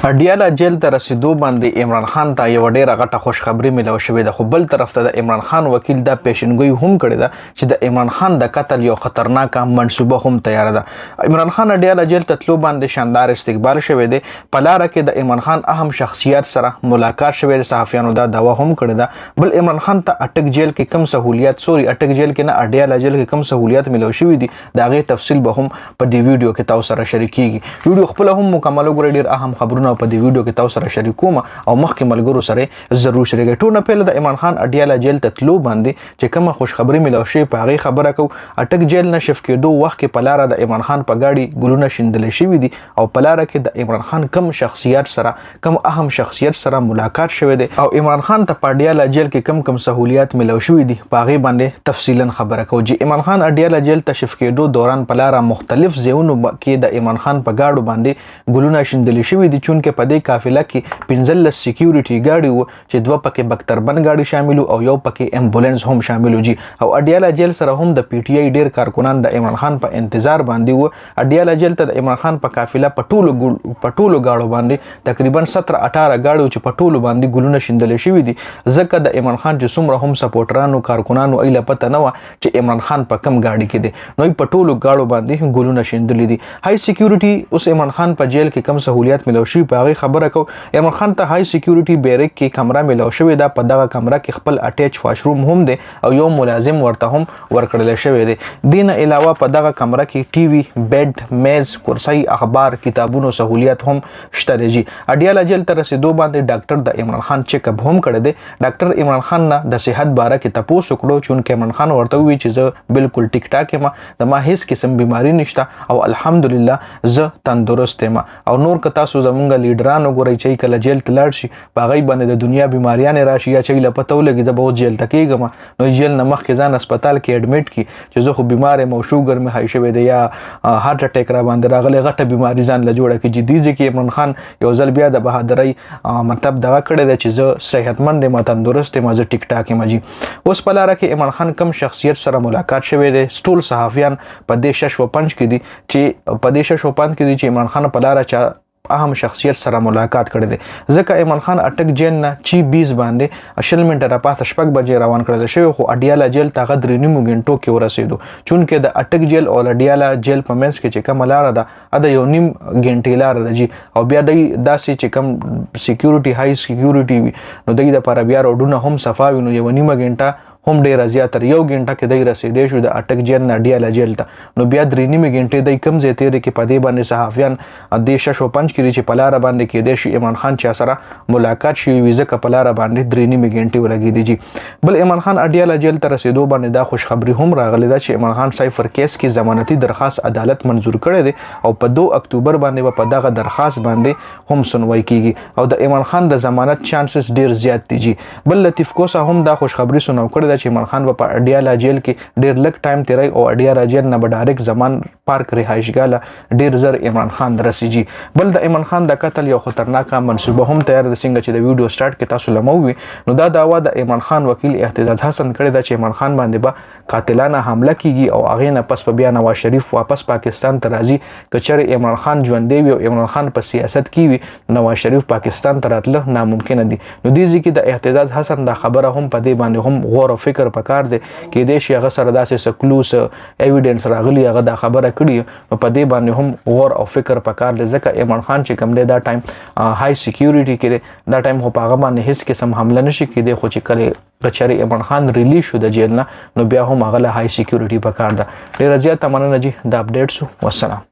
اډیاله جیل ته رسیدو باندې عمران خان ته یو ډیره غټه خوشخبری ملو شوې ده، خو بل طرف ته د عمران خان وکیل دا پیشنګوئی هم کړې ده چې د عمران خان د قتل یو خطرناکه منصوبه هم تیار ده. عمران خان اډیاله جیل ته تلو باندې شاندار استقبال شوی دی. په لاره کې د عمران خان اهم شخصیت سره ملاقات شوی دی. صحافیانو دا دعوا هم کړې ده. بل عمران خان ته اټک جیل کې کم سہولیات اټک جیل کې نه اډیاله جیل کې کم سہولیات ملو شوی دي، دا غي تفصیل به هم په دې ویډیو کې تاسو سره شریکيږي. ویډیو خپل هم مکمل وګورئ، ډیر اهم خبرونه په دې ویډیو کې تاسو سره شریکوم او مخکې ملګرو سره ضرور شریکئ. ټول نه پهله د عمران خان اډیاله جیل ته تلو باندې چې کومه خوشخبری ملو شي په هغه خبره کو. اټک جیل نه شف کېدو وخت کې په لاره د عمران خان په گاډي ګلونه شیندل شوی دي او په لاره کې د عمران خان کم شخصیت سره کم اهم شخصیت سره ملاقات شوی دی او عمران خان ته په اډیاله جیل کې کم سہولیات ملو شوی دي په هغه باندې تفصیلا خبره کو. چې عمران خان اډیاله جیل ته شف کېدو دوران په لاره مختلف ځایونو کې د عمران خان په گاډو باندې ګلونه شیندل شوی دي، چونکه په دې قافله کې 15 سکیورټي گاډي وو چې دوه پکې بختربن گاډي شامل او یو پکې امبولانس هم شامل جی. او اډیاله جیل سره هم د پی ټی آی ډیر کارکونان د عمران خان په انتظار باندې وو. اډیاله جیل ته د عمران خان په قافله په ټولو گاډو باندې تقریبا 17-18 گاډو چې په ټولو باندې ګلونه شیندل شوی دي، ځکه د عمران خان چې څومره هم سپورټرانو کارکونانو ایله پته نه و چې عمران خان په کم گاډي کې دی، نو په ټولو گاډو باندې ګلونه شیندل دي. های سکیورټي اوس عمران خان په جیل کې کم سہولیات ملو شي په هغه خبره کو. عمران خان ته های سکیورټي بیرک کې کمره ملو شوې ده. په دغه کمره کې خپل اټیچ واشروم هم دی او یو ملازم ورته هم ورکړل شوی دی. دین علاوه په دغه کمره کې ټي وي، بیډ، میز، کرسي، اخبار، کتابونو سہولیت هم شته دی. اډیاله جیل ته رسیدو باندې ډاکټر د عمران خان چیک اپ هم کړی دی. ډاکټر عمران خان نه د صحت باره کې تپوس وکړو، چونکه عمران خان ورته وی چې زه بالکل ټیک ټاک یم، د ما هیڅ قسم بیماری نشته او الحمدلله زه تندرست یم. او نور که تاسو زمونږ لیډران وګورئ چې کله جیل ته لاړ شي په هغه باندې د دنیا بیماریان راشي یا چې له پته ولګي د به جیل ته کېږم، نو جیل نه مخکې ځان هسپتال کې اډمیټ کی چې زه خو بیمار یم او شوګر مې های شوی دی یا هارت اټیک را باندې راغلی، غټه بیماری ځان له جوړه کړي. جدي ځکه عمران خان یو ځل بیا د بهادرۍ مطلب دغه کړی دی چې زه صحتمند یم، تندرست یم، زه ټیک ټاک یم. اوس په لاره کې عمران خان کم شخصیت سره ملاقات شوی دی. ټول صحافیان په دې شش و پنج کې دي چې عمران خان په لاره چا اهم شخصیت سره ملاقات کړی دی، ځکه عمران خان اټک جیل نه چی 20 باندې 20 منټه را پاته 6 بجې روان کړل شوی، خو اډیاله جیل ته هغه 3.5 غنټو کې ورسېدو، چونکه د اټک جیل او اډیاله جیل په منځ کې چې کومه لاره ده دا یو نیم غنټې لاره ده جی. او بیا داسې چې کوم سکیورټي های سکیورټي وي نو دغه د لپاره بیا روډونه هم صفا وي، نو یو نیمه غنټه هم ډیره زیاتره یو غنټه کې دی رسیدې شو د اټک جیل نه اډیاله جیل ته. نو بیا 3.5 غنټې دی کم ځای تیرې کې په دې باندې صحافیان د 6.5 کې چې په لاره باندې کېدی شي عمران خان چا سره ملاقات شي وي، ځکه په لاره باندې 3.5 غنټې ولګېدې جی. بل عمران خان اډیاله جیل ته رسیدو باندې دا خوشخبری هم راغلی ده چې عمران خان سایفر کیس کې ضمانتي درخواست عدالت منظور کړی دی او په 2 اکتوبر باندې په دغه درخواست باندې هم سنوي کیږي او د عمران خان د ضمانت چانسز ډیر زیات دي جی. بل لطیف کوسا هم دا خوشخبری سنو کړی چې عمران خان په اډیاله جیل کې ډیر لږ ټایم تیری او اډیاله جیل نه به ډایرکټ زمان پارک رهایشګاه ډیر زر عمران خان رسیږي. بل د عمران خان د قتل یو خطرناکه منصوبه هم تیار ده، څنګه چې د ویډیو سٹارټ کې تاسو لموي. نو دا دعوا د عمران خان وکیل اهتزاز حسن کړی ده چې عمران خان باندې به قاتلانه حمله کیږي او هغه نه پس په بیا نواز شریف واپس پاکستان ته راځي. کچره عمران خان ژوندی وي او عمران خان په سیاست کې وي، نواز شریف پاکستان ته راتله ناممکن دي. نو دې ځکه د اهتزاز حسن دا خبره هم په دې باندې هم غور او فکر پکار دی کې دې شي هغه سره داسې سکلوس ایویډنس راغلی هغه دا خبره کړي، نو په دې باندې هم غور او فکر پکار دی، ځکه عمران خان چې کوم دی دا ټایم های سکیورټي کې دی، دا ټایم خو په هغه باندې هیڅ قسم حمله نشي کېدی، خو چې کله کچري عمران خان ریلیز شو د جیل نه نو بیا هم هغه های سکیورټي پکار ده. ډیره زیاته مننه جی د اپډیټسو. والسلام.